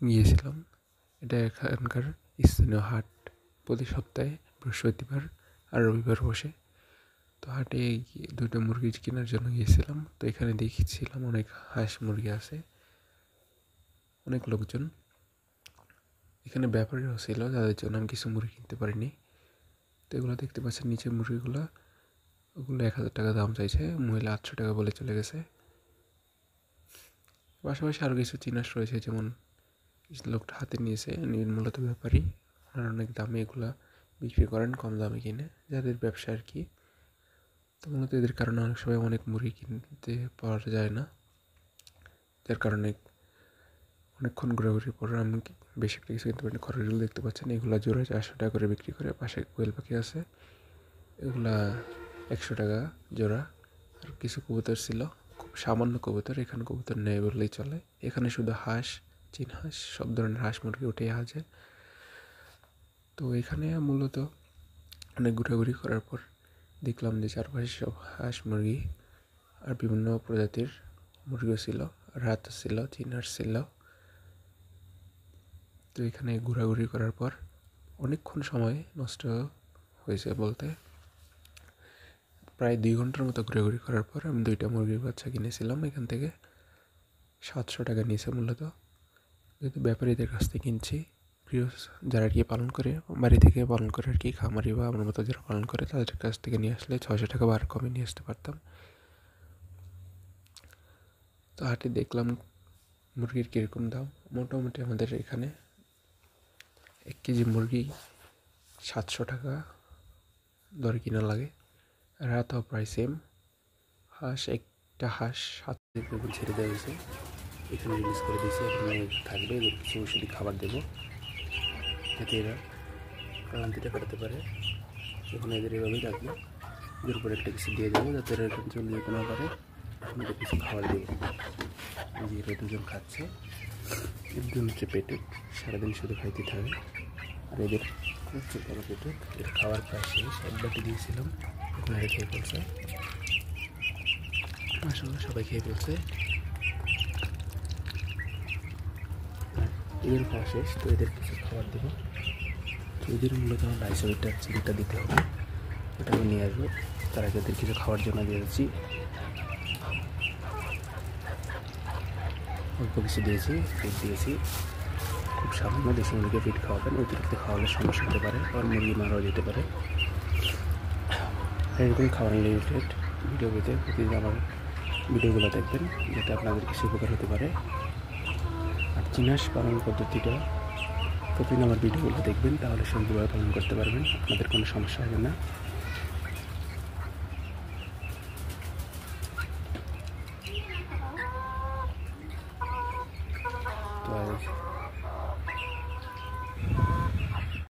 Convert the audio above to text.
গিয়েছিলাম। এটা এখানকার স্থানীয় হাট, প্রতি সপ্তাহে বৃহস্পতিবার আর রবিবার বসে। তো হাটে গিয়ে 2টা মুরগি কেনার জন্য গিয়েছিলাম। তো এখানে দেখছিলাম অনেক হাঁস মুরগি আছে, অনেক লোকজন। এখানে ব্যাপারীও ছিল যাদের জন্য আমি কিছু মুরগি কিনতে পারিনি। তো এগুলো দেখতে পাচ্ছেন নিচের মুরগিগুলো, ওগুলো 1000 টাকা দাম চাইছে, মহিলা 800 টাকা বলে চলে গেছে। পাশাপাশি আরও কিছু চিনাস রয়েছে, যেমন লোকটা হাতে নিয়েছে মূলত ব্যাপারী, ওনারা অনেক দামে এগুলা বিক্রি করেন, কম দামে কিনে, যাদের ব্যবসা আর কি। তো মূলত এদের কারণে অনেক সময় অনেক মুরগি কিনতে পাওয়া যায় না, যার কারণে অনেকক্ষণ ঘোরাঘুরির পর আমি বেশি একটা কিছু কিনতে পারিনি। খরচগুলো দেখতে পাচ্ছেন, এগুলো জোড়া 400 টাকা করে বিক্রি করে। পাশে কোয়েল পাখি আছে, এগুলা 100 টাকা জোড়া। আর কিছু কবুতর ছিল, খুব সামান্য কবুতর, এখানে কবুতর নেই বললেই চলে। এখানে শুধু হাঁস, চীন হাঁস, সব ধরনের হাঁস মুরগি উঠেই আছে। তো এখানে মূলত অনেক ঘোরাঘুরি করার পর দেখলাম যে চারপাশে সব হাঁস মুরগি আর বিভিন্ন প্রজাতির মুরগিও ছিল, রাত ছিল, চীন হাঁস ছিল। তো এখানে ঘোরাঘুরি করার পর অনেকক্ষণ সময় নষ্ট হয়েছে বলতে, প্রায় 2 ঘন্টার মতো ঘোরাঘুরি করার পর আমি 2টা মুরগির বাচ্চা কিনেছিলাম। এখান থেকে 700 টাকা নিয়েছে মূলত। যেহেতু ব্যাপারীদের কাছ থেকে কিনছি, প্রিয় যারা আর কি পালন করে, বাড়ি থেকে পালন করে আর কি, খামারি বা আমার মতো যারা পালন করে তাদের কাছ থেকে নিয়ে আসলে 600 টাকা বা আর কমে নিয়ে আসতে পারতাম। তো হাটে দেখলাম মুরগির কীরকম দাম। মোটামুটি আমাদের এখানে 1 কেজি মুরগি 700 টাকা দরে কিনা লাগে। রাতও প্রায় সেম। হাঁস, একটা হাঁস 7 ছেড়ে দেওয়া হয়েছে, এখানে রিলিজ করে দিয়েছে। এখানে থাকবে, এদের কিছু ওষুধি খাবার দেবো যাতে এরা ক্লান্তিটা কাটাতে পারে। এখন এদের এভাবেই রাখবো, এদের উপরে একটা কিছু দিয়ে দেবো যাতে এরা এখানে চলে যেতে না পারে। এখন এদের কিছু খাবার দেবো, যে এরা 2জন খাচ্ছে। একজন হচ্ছে পেটুক, সারাদিন শুধু খাইতে থাকে। আর এদের হচ্ছে বড় পেটুক, এর খাবার প্রায় শেষ, 1 বাটি দিয়েছিলাম, এখন এরা খেয়ে ফেলছে। মাশাআল্লাহ সবাই খেয়ে ফেলছে। এদের খাওয়া শেষ, তো এদের কিছু খাবার দেবো। তো এদের মূলত লাইসোবিটার চিনিটা দিতে হবে, ওটা আমি নিয়ে আসবো। তার আগে এদের কিছু খাওয়ার জন্য দিয়ে দিচ্ছি, অল্প কিছু দিয়েছি, ফিট দিয়েছি, খুব সামান্য। দেশি মুরগিকে ফিট খাওয়াবেন, অতিরিক্ত খাওয়ালে সমস্যা হতে পারে, আর মুরগি মারাও যেতে পারে। এরকম খাবার রিলেটেড ভিডিও পেতে প্রতিদিন আমার ভিডিওগুলো দেখবেন, যাতে আপনাদের কিছু উপকার হতে পারে। আর চিনাস পালন পদ্ধতিটা প্রতিদিন আমার ভিডিওগুলো দেখবেন, তাহলে সুন্দরভাবে পালন করতে পারবেন, আপনাদের কোনো সমস্যা হবে না। তো